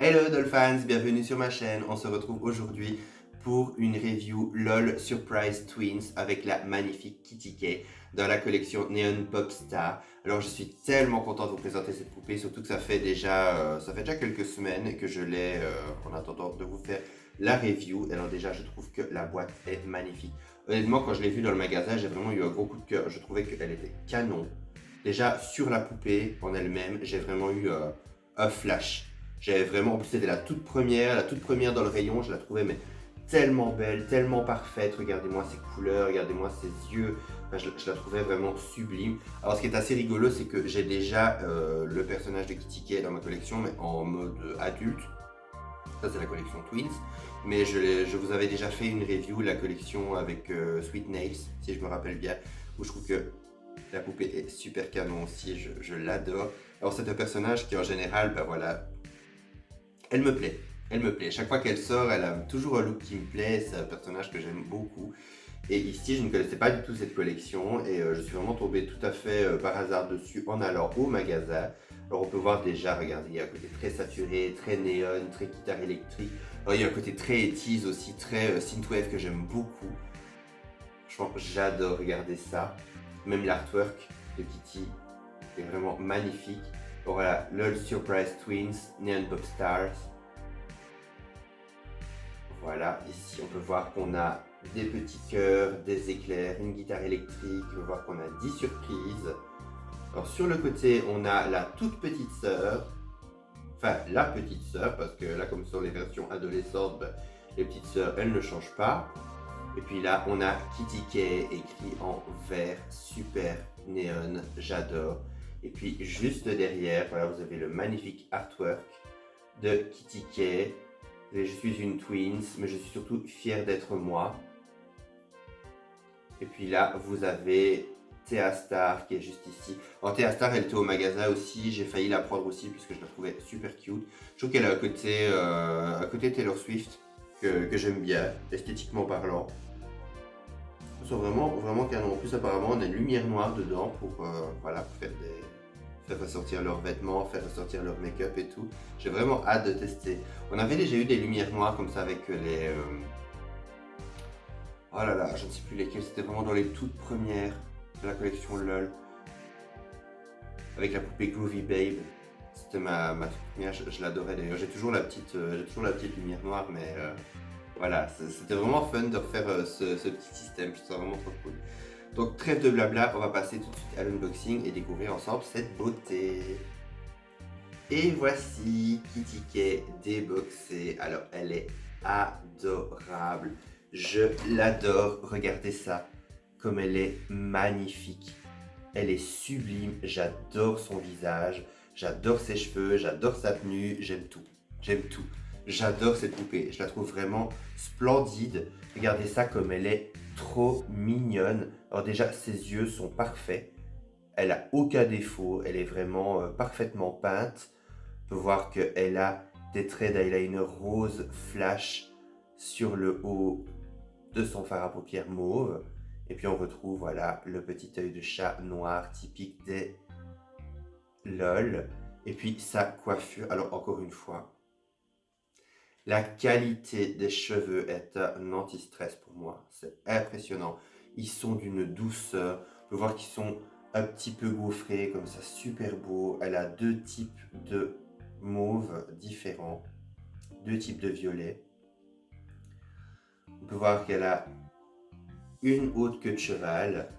Hello Dolphins, bienvenue sur ma chaîne. On se retrouve aujourd'hui pour une review LOL Surprise Twins avec la magnifique Kitty Kay dans la collection Neon Pop Star. Alors je suis tellement content de vous présenter cette poupée, surtout que ça fait déjà quelques semaines que je l'ai en attendant de vous faire la review. Alors déjà je trouve que la boîte est magnifique. Honnêtement quand je l'ai vue dans le magasin j'ai vraiment eu un gros coup de cœur. Je trouvais qu'elle était canon. Déjà sur la poupée en elle-même j'ai vraiment eu un flash. J'avais vraiment, en plus c'était la toute première dans le rayon, je la trouvais mais tellement belle, tellement parfaite. Regardez-moi ses couleurs, regardez-moi ses yeux. Enfin, je la trouvais vraiment sublime. Alors ce qui est assez rigolo, c'est que j'ai déjà le personnage de Kitty Kay dans ma collection, mais en mode adulte. Ça c'est la collection Twins. Mais je vous avais déjà fait une review de la collection avec Sweet Nails, si je me rappelle bien, où je trouve que la poupée est super canon aussi, je l'adore. Alors c'est un personnage qui en général, bah voilà, elle me plaît. Elle me plaît. Chaque fois qu'elle sort, elle a toujours un look qui me plaît. C'est un personnage que j'aime beaucoup. Et ici, je ne connaissais pas du tout cette collection et je suis vraiment tombé tout à fait par hasard dessus en allant au magasin. Alors on peut voir déjà, regardez, il y a un côté très saturé, très néon, très guitare électrique. Alors il y a un côté très 80s aussi, très synthwave que j'aime beaucoup. Franchement, j'adore regarder ça. Même l'artwork de Kitty est vraiment magnifique. Bon, voilà, LOL Surprise Twins, Neon Pop Stars. Voilà, ici on peut voir qu'on a des petits cœurs, des éclairs, une guitare électrique. On peut voir qu'on a 10 surprises. Alors sur le côté, on a la toute petite sœur. Enfin, la petite sœur, parce que là, comme sur les versions adolescentes, ben, les petites sœurs, elles ne changent pas. Et puis là, on a Kitty Kay écrit en vert, super néon, j'adore. Et puis juste derrière, voilà, vous avez le magnifique artwork de Kitty Kay. Je suis une Twins, mais je suis surtout fier d'être moi. Et puis là, vous avez Thea Star qui est juste ici. Alors Thea Star, elle était au magasin aussi, j'ai failli la prendre aussi puisque je la trouvais super cute. Je trouve qu'elle a un côté Taylor Swift que j'aime bien, esthétiquement parlant. Ils sont vraiment, vraiment canon. En plus, apparemment, on a une lumière noire dedans pour, voilà, pour faire ressortir leurs vêtements, faire ressortir leur make-up et tout. J'ai vraiment hâte de tester. On avait déjà eu des lumières noires comme ça avec les... oh là là, je ne sais plus lesquelles. C'était vraiment dans les toutes premières de la collection LOL. Avec la poupée Groovy Babe. C'était ma toute première, je l'adorais d'ailleurs. J'ai toujours la petite lumière noire, mais... voilà, c'était vraiment fun de refaire ce petit système, je trouve ça vraiment trop cool. Donc trêve de blabla, on va passer tout de suite à l'unboxing et découvrir ensemble cette beauté. Et voici Kitty Kay déboxée. Alors elle est adorable, je l'adore, regardez ça, comme elle est magnifique. Elle est sublime, j'adore son visage, j'adore ses cheveux, j'adore sa tenue, j'aime tout, j'aime tout. J'adore cette poupée, je la trouve vraiment splendide. Regardez ça comme elle est trop mignonne. Alors déjà, ses yeux sont parfaits. Elle a aucun défaut, elle est vraiment parfaitement peinte. On peut voir qu'elle a des traits d'eyeliner rose flash sur le haut de son fard à paupières mauve. Et puis on retrouve voilà le petit œil de chat noir typique des LOL. Et puis sa coiffure, alors encore une fois, la qualité des cheveux est un anti-stress pour moi, c'est impressionnant. Ils sont d'une douceur, on peut voir qu'ils sont un petit peu gaufrés, comme ça, super beau. Elle a deux types de mauve différents, deux types de violet. On peut voir qu'elle a une haute queue de cheval.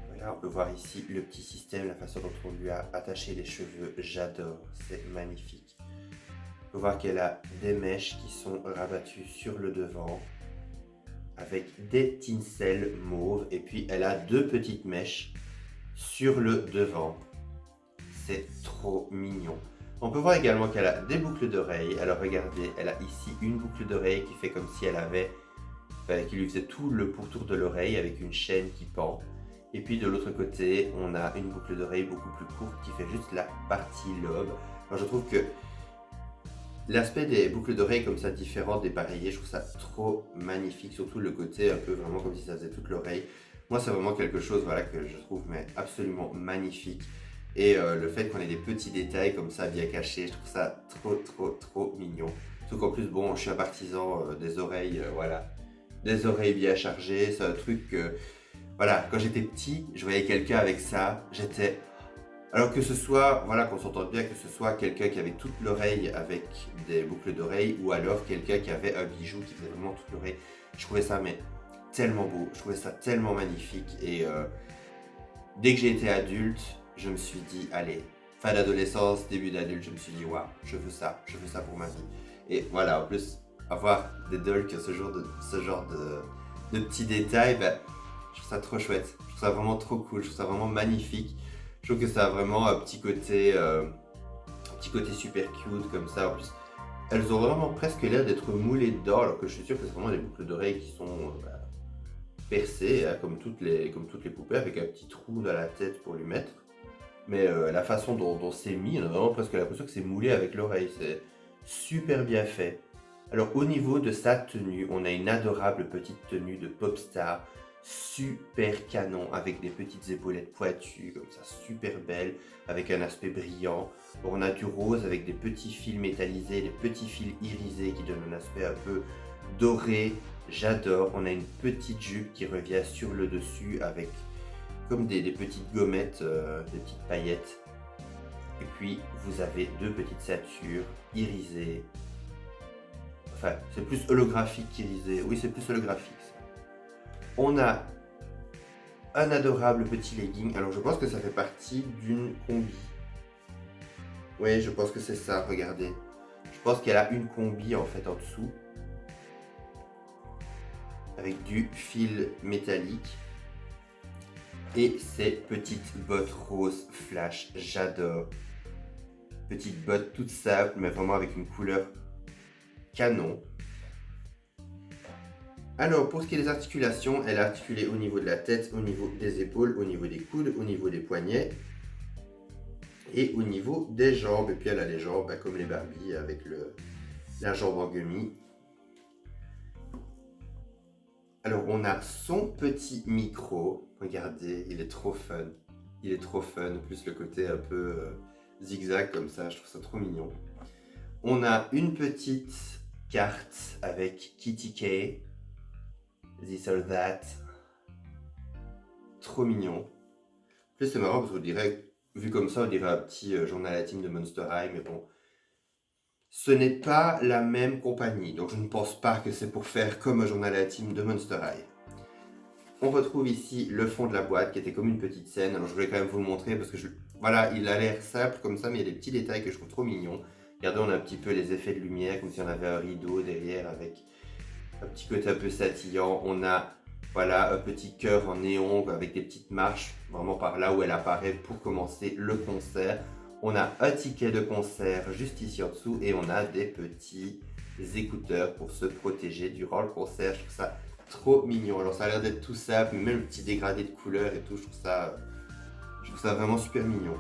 Voilà, on peut voir ici le petit système, la façon dont on lui a attaché les cheveux, j'adore, c'est magnifique. On peut voir qu'elle a des mèches qui sont rabattues sur le devant avec des tinsels mauves et puis elle a deux petites mèches sur le devant. C'est trop mignon. On peut voir également qu'elle a des boucles d'oreilles. Alors regardez, elle a ici une boucle d'oreille qui fait comme si elle avait, qui lui faisait tout le pourtour de l'oreille avec une chaîne qui pend. Et puis de l'autre côté, on a une boucle d'oreille beaucoup plus courte qui fait juste la partie lobe. Alors je trouve que l'aspect des boucles d'oreilles comme ça, différentes, dépareillées, je trouve ça trop magnifique, surtout le côté un peu vraiment comme si ça faisait toute l'oreille. Moi, c'est vraiment quelque chose voilà, que je trouve mais absolument magnifique. Et le fait qu'on ait des petits détails comme ça bien cachés, je trouve ça trop mignon. Surtout qu'en plus, bon, je suis un partisan des oreilles, voilà. Des oreilles bien chargées, c'est un truc que, voilà, quand j'étais petit, je voyais quelqu'un avec ça, j'étais... Alors que ce soit, voilà, qu'on s'entende bien, que ce soit quelqu'un qui avait toute l'oreille avec des boucles d'oreilles, ou alors quelqu'un qui avait un bijou qui faisait vraiment toute l'oreille. Je trouvais ça, mais tellement beau, je trouvais ça tellement magnifique, et dès que j'ai été adulte, je me suis dit, allez, fin d'adolescence, début d'adulte, je me suis dit, waouh, je veux ça pour ma vie. Et voilà, en plus, avoir des dolls qui ont ce genre de petits détails, ben, je trouve ça trop chouette. Je trouve ça vraiment trop cool, je trouve ça vraiment magnifique. Je trouve que ça a vraiment un petit côté super cute comme ça. En plus, elles ont vraiment presque l'air d'être moulées dedans, alors que je suis sûr que c'est vraiment des boucles d'oreilles qui sont percées, hein, comme toutes les poupées, avec un petit trou dans la tête pour lui mettre. Mais la façon dont c'est mis, on a vraiment presque l'impression que c'est moulé avec l'oreille. C'est super bien fait. Alors au niveau de sa tenue, on a une adorable petite tenue de pop star, super canon, avec des petites épaulettes pointues, comme ça, super belle, avec un aspect brillant. On a du rose avec des petits fils métallisés, des petits fils irisés qui donnent un aspect un peu doré. J'adore. On a une petite jupe qui revient sur le dessus avec comme des petites gommettes, des petites paillettes. Et puis vous avez deux petites ceintures irisées. Enfin, c'est plus holographique qu'irisé. Oui, c'est plus holographique. Ça. On a un adorable petit legging. Alors, je pense que ça fait partie d'une combi. Oui, je pense que c'est ça. Regardez. Je pense qu'elle a une combi en fait en dessous. Avec du fil métallique. Et ces petites bottes roses flash. J'adore. Petites bottes toutes simples, mais vraiment avec une couleur canon. Alors, pour ce qui est des articulations, elle est articulée au niveau de la tête, au niveau des épaules, au niveau des coudes, au niveau des poignets et au niveau des jambes. Et puis elle a les jambes comme les Barbie avec la jambe en gummy. Alors, on a son petit micro. Regardez, il est trop fun. Il est trop fun. En plus, le côté un peu zigzag comme ça, je trouve ça trop mignon. On a une petite carte avec Kitty K. This or that. Trop mignon. En plus, c'est marrant parce qu'on dirait, vu comme ça, on dirait un petit journal intime de Monster High, mais bon. Ce n'est pas la même compagnie, donc je ne pense pas que c'est pour faire comme un journal intime de Monster High. On retrouve ici le fond de la boîte qui était comme une petite scène. Alors je voulais quand même vous le montrer parce que voilà, il a l'air simple comme ça, mais il y a des petits détails que je trouve trop mignons. Regardez, on a un petit peu les effets de lumière, comme si on avait un rideau derrière avec un petit côté un peu scintillant. On a voilà, un petit cœur en néon avec des petites marches, vraiment par là où elle apparaît pour commencer le concert. On a un ticket de concert juste ici en dessous et on a des petits écouteurs pour se protéger durant le concert. Je trouve ça trop mignon. Alors ça a l'air d'être tout simple, mais même le petit dégradé de couleurs et tout, je trouve ça vraiment super mignon.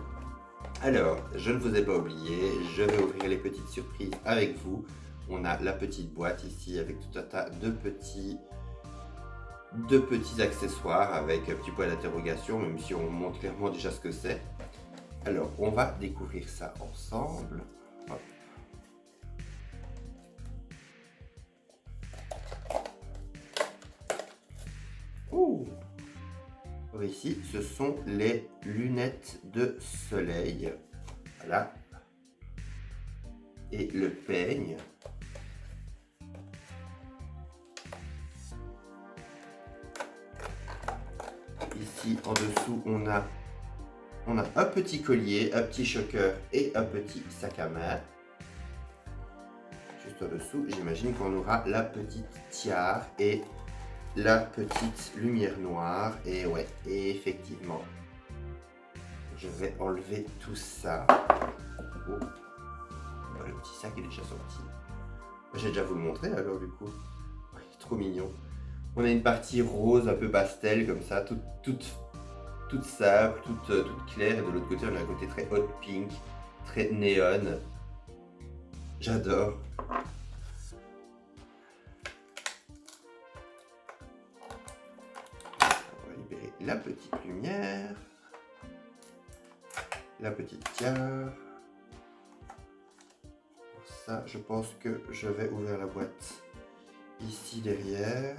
Alors, je ne vous ai pas oublié, je vais ouvrir les petites surprises avec vous. On a la petite boîte ici avec tout un tas de petits accessoires avec un petit point d'interrogation, même si on montre clairement déjà ce que c'est. Alors, on va découvrir ça ensemble. Hop. Ouh. Ici, ce sont les lunettes de soleil. Voilà. Et le peigne. Ici, en dessous, on a un petit collier, un petit choker et un petit sac à main. Juste en dessous, j'imagine qu'on aura la petite tiare et la petite lumière noire. Et ouais, et effectivement, je vais enlever tout ça. Oh. Le petit sac est déjà sorti. J'ai déjà vous le montré alors du coup. Ouais, trop mignon. On a une partie rose un peu pastel comme ça, toute simple, toute claire. Et de l'autre côté, on a un côté très hot pink, très néon. J'adore. On va libérer la petite lumière. la petite tiare. Pour ça, je pense que je vais ouvrir la boîte ici derrière.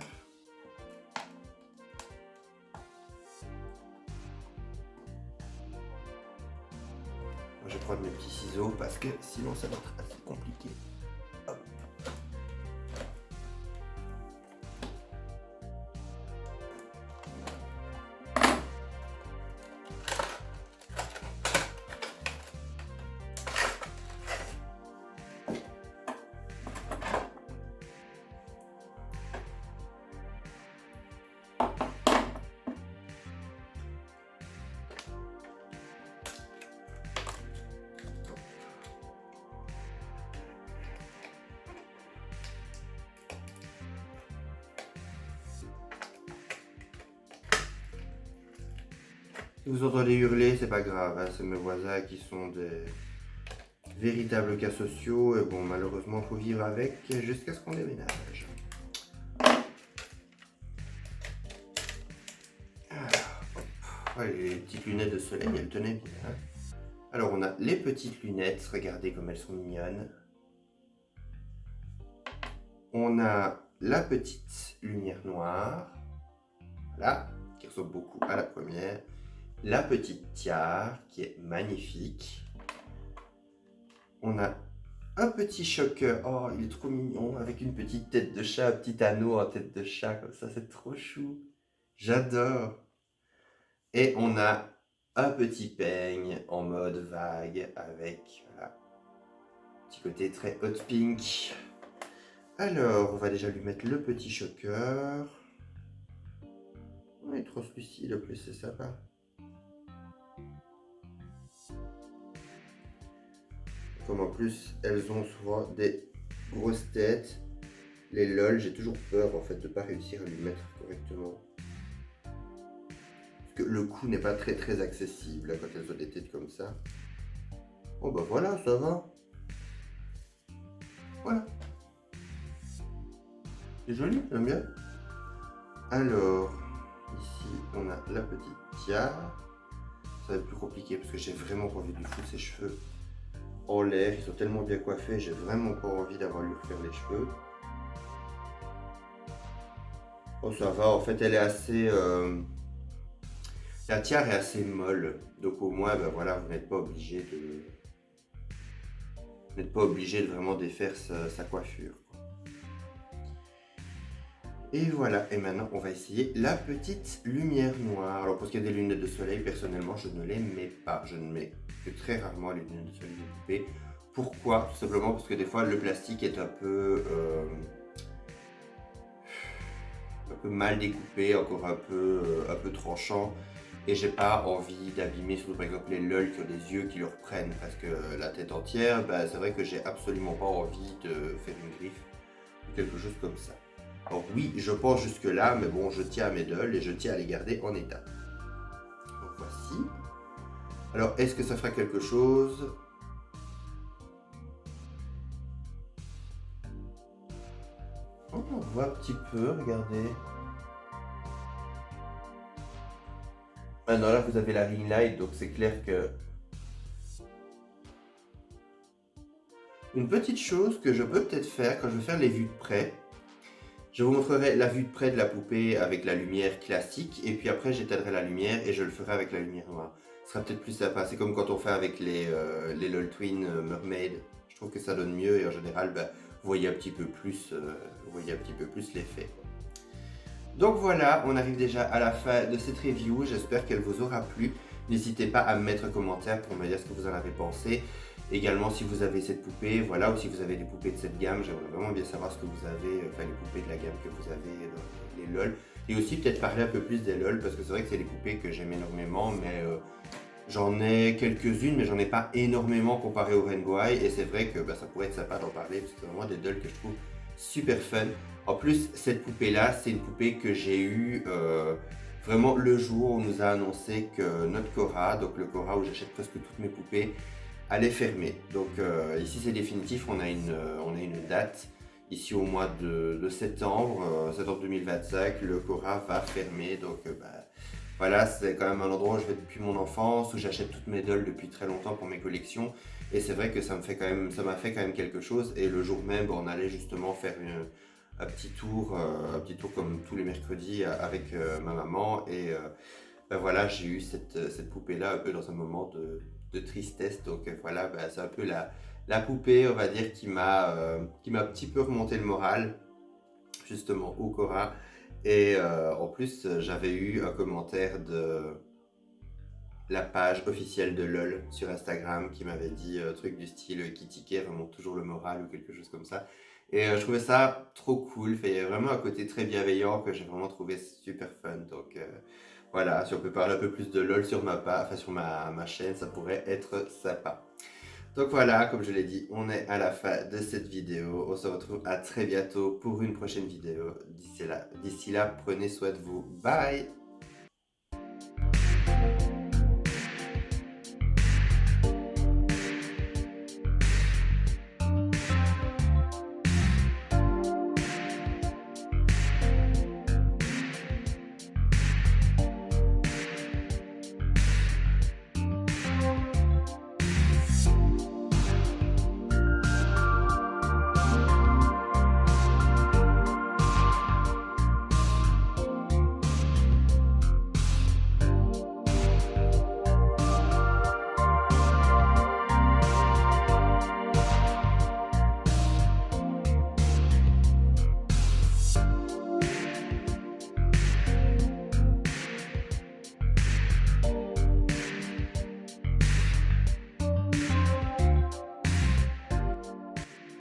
Je vais prendre mes petits ciseaux parce que sinon ça va être assez compliqué. Hop. Si vous entendez hurler, c'est pas grave, hein, c'est mes voisins qui sont des véritables cas sociaux et bon, malheureusement, faut vivre avec jusqu'à ce qu'on déménage. Alors, hop. Ouais, les petites lunettes de soleil, elles tenaient bien. Alors, on a les petites lunettes, regardez comme elles sont mignonnes. On a la petite lumière noire, voilà, qui ressemble beaucoup à la première. La petite tiare qui est magnifique. On a un petit choker, oh il est trop mignon, avec une petite tête de chat, un petit anneau en tête de chat, comme ça c'est trop chou. J'adore. Et on a un petit peigne en mode vague avec voilà, petit côté très hot pink. Alors on va déjà lui mettre le petit choker. Il est translucide en plus, c'est sympa. Comme en plus elles ont souvent des grosses têtes, les lol, j'ai toujours peur en fait de ne pas réussir à lui mettre correctement. Parce que le cou n'est pas très accessible quand elles ont des têtes comme ça. Oh bah voilà, ça va. Voilà. C'est joli, j'aime bien. Alors, ici on a la petite tiare. Ça va être plus compliqué parce que j'ai vraiment pas envie de lui foutre ses cheveux en l'air, ils sont tellement bien coiffés, j'ai vraiment pas envie d'avoir lui refaire les cheveux. Oh ça va, en fait elle est assez... La tiare est assez molle, donc au moins ben voilà, vous n'êtes pas obligé de... Vous n'êtes pas obligé de vraiment défaire sa coiffure. Et voilà, et maintenant on va essayer la petite lumière noire. Alors pour ce qui est des lunettes de soleil, personnellement je ne les mets pas. Je ne mets que très rarement les lunettes de soleil découpées. Pourquoi? Tout simplement parce que des fois le plastique est un peu mal découpé, encore un peu tranchant. Et j'ai pas envie d'abîmer, surtout par exemple les lol qui ont des yeux qui leur prennent presque la tête entière. Bah, c'est vrai que j'ai absolument pas envie de faire une griffe ou quelque chose comme ça. Alors oui, je pense jusque là, mais bon, je tiens à mes dolls et je tiens à les garder en état. Donc voici. Alors, est-ce que ça fera quelque chose? Oh, on voit un petit peu, regardez. Maintenant là, vous avez la ring light, donc c'est clair que... Une petite chose que je peux peut-être faire quand je vais faire les vues de près, je vous montrerai la vue de près de la poupée avec la lumière classique et puis après j'éteindrai la lumière et je le ferai avec la lumière noire. Ce sera peut-être plus sympa, c'est comme quand on fait avec les LOL Twin Mermaid. Je trouve que ça donne mieux et en général bah, vous voyez un petit peu plus l'effet. Donc voilà, on arrive déjà à la fin de cette review, j'espère qu'elle vous aura plu. N'hésitez pas à me mettre un commentaire pour me dire ce que vous en avez pensé. Également si vous avez cette poupée, voilà, ou si vous avez des poupées de cette gamme, j'aimerais vraiment bien savoir ce que vous avez, enfin les poupées de la gamme que vous avez dans les LOL. Et aussi peut-être parler un peu plus des LOL, parce que c'est vrai que c'est des poupées que j'aime énormément, mais j'en ai quelques-unes, mais j'en ai pas énormément comparé au Rainbow High, et c'est vrai que bah, ça pourrait être sympa d'en parler, parce que c'est vraiment des dolls que je trouve super fun. En plus, cette poupée-là, c'est une poupée que j'ai eue vraiment le jour où on nous a annoncé que notre Cora, donc le Cora où j'achète presque toutes mes poupées, allait fermer. Donc ici c'est définitif, on a une date. Ici au mois de septembre, septembre 2025, le Cora va fermer. Donc bah, voilà, c'est quand même un endroit où je vais depuis mon enfance, où j'achète toutes mes dolls depuis très longtemps pour mes collections. Et c'est vrai que ça m'a fait quand même quelque chose. Et le jour même, on allait justement faire un petit tour comme tous les mercredis avec ma maman. Et ben voilà, j'ai eu cette poupée-là un peu dans un moment de tristesse. Donc voilà, ben, c'est un peu la poupée, on va dire, qui m'a un petit peu remonté le moral, justement, au Cora. Et en plus, j'avais eu un commentaire de la page officielle de LOL sur Instagram qui m'avait dit un truc du style Kitty K remonte toujours le moral ou quelque chose comme ça. Et je trouvais ça trop cool. Fait, il y a vraiment un côté très bienveillant que j'ai vraiment trouvé super fun. Donc voilà, si on peut parler un peu plus de LOL sur sur ma chaîne, ça pourrait être sympa. Donc voilà, comme je l'ai dit, on est à la fin de cette vidéo. On se retrouve à très bientôt pour une prochaine vidéo. D'ici là, prenez soin de vous. Bye!